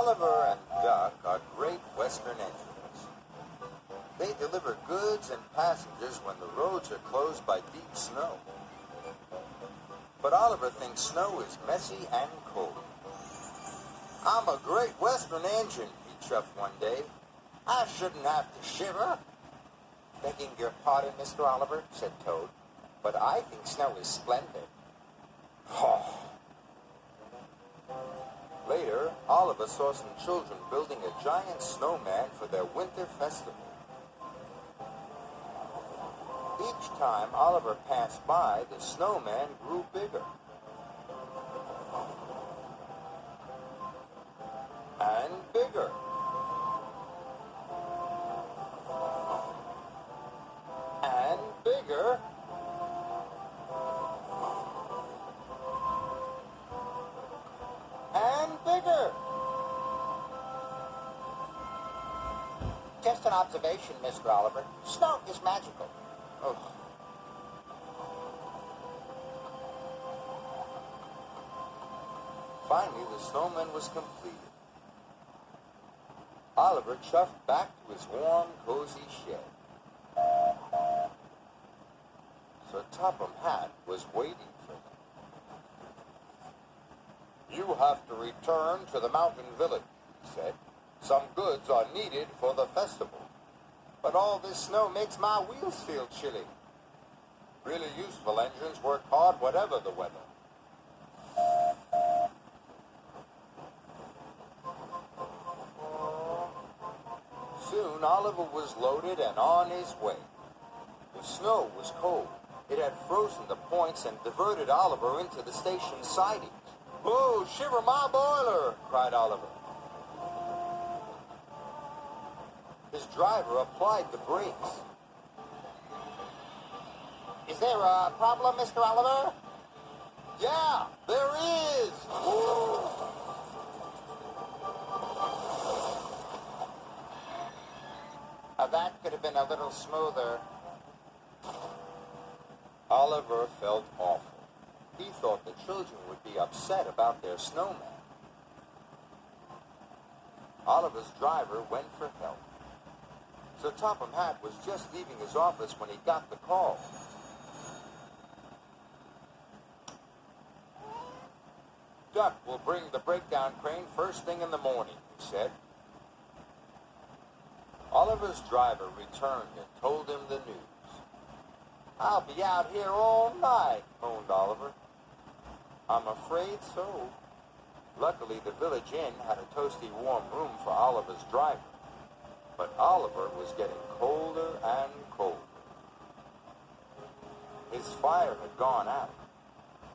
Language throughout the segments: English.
Oliver and Duck are great Western engines. They deliver goods and passengers when the roads are closed by deep snow. But Oliver thinks snow is messy and cold. "I'm a great Western engine," he chuffed one day. "I shouldn't have to shiver." "Begging your pardon, Mr. Oliver," said Toad, "but I think snow is splendid." Later, Oliver saw some children building a giant snowman for their winter festival. Each time Oliver passed by, the snowman grew bigger. And bigger. And bigger. And bigger. Just an observation, Mr. Oliver. Snow is magical. Oh. Finally, the snowman was completed. Oliver chuffed back to his warm, cozy shed. Sir Topham Hatt was waiting for him. "You have to return to the mountain village," he said. "Some goods are needed for the festival." "But all this snow makes my wheels feel chilly." "Really useful engines work hard whatever the weather." Soon Oliver was loaded and on his way. The snow was cold. It had frozen the points and diverted Oliver into the station sidings. "Oh, shiver my boiler!" cried Oliver. His driver applied the brakes. "Is there a problem, Mr. Oliver?" "Yeah, there is!" That could have been a little smoother. Oliver felt awful. He thought the children would be upset about their snowman. Oliver's driver went for help. Sir Topham Hatt was just leaving his office when he got the call. "Duck will bring the breakdown crane first thing in the morning," he said. Oliver's driver returned and told him the news. "I'll be out here all night," moaned Oliver. "I'm afraid so." Luckily, the village inn had a toasty warm room for Oliver's driver. But Oliver was getting colder and colder. His fire had gone out,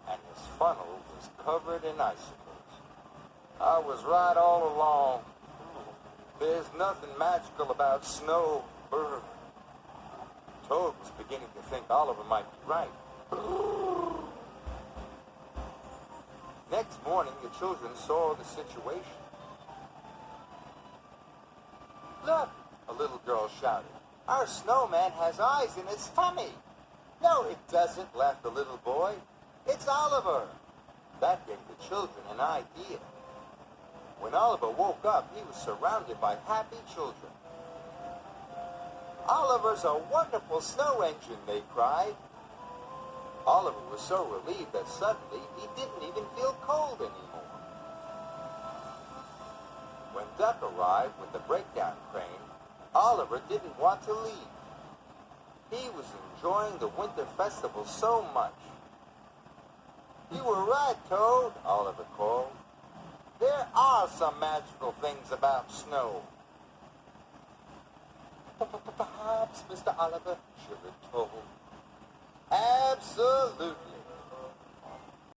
and his funnel was covered in icicles. "I was right all along. There's nothing magical about snow." Brr. Toad was beginning to think Oliver might be right. Next morning, the children saw the situation. "Look," a little girl shouted. "Our snowman has eyes in his tummy." "No, it doesn't," laughed the little boy. "It's Oliver." That gave the children an idea. When Oliver woke up, he was surrounded by happy children. "Oliver's a wonderful snow engine," they cried. Oliver was so relieved that suddenly he didn't even feel cold anymore. When Duck arrived with the breakdown crane, Oliver didn't want to leave. He was enjoying the winter festival so much. "You were right, Toad," Oliver called. "There are some magical things about snow." "Perhaps, Mr. Oliver," shivered Toad. "Absolutely.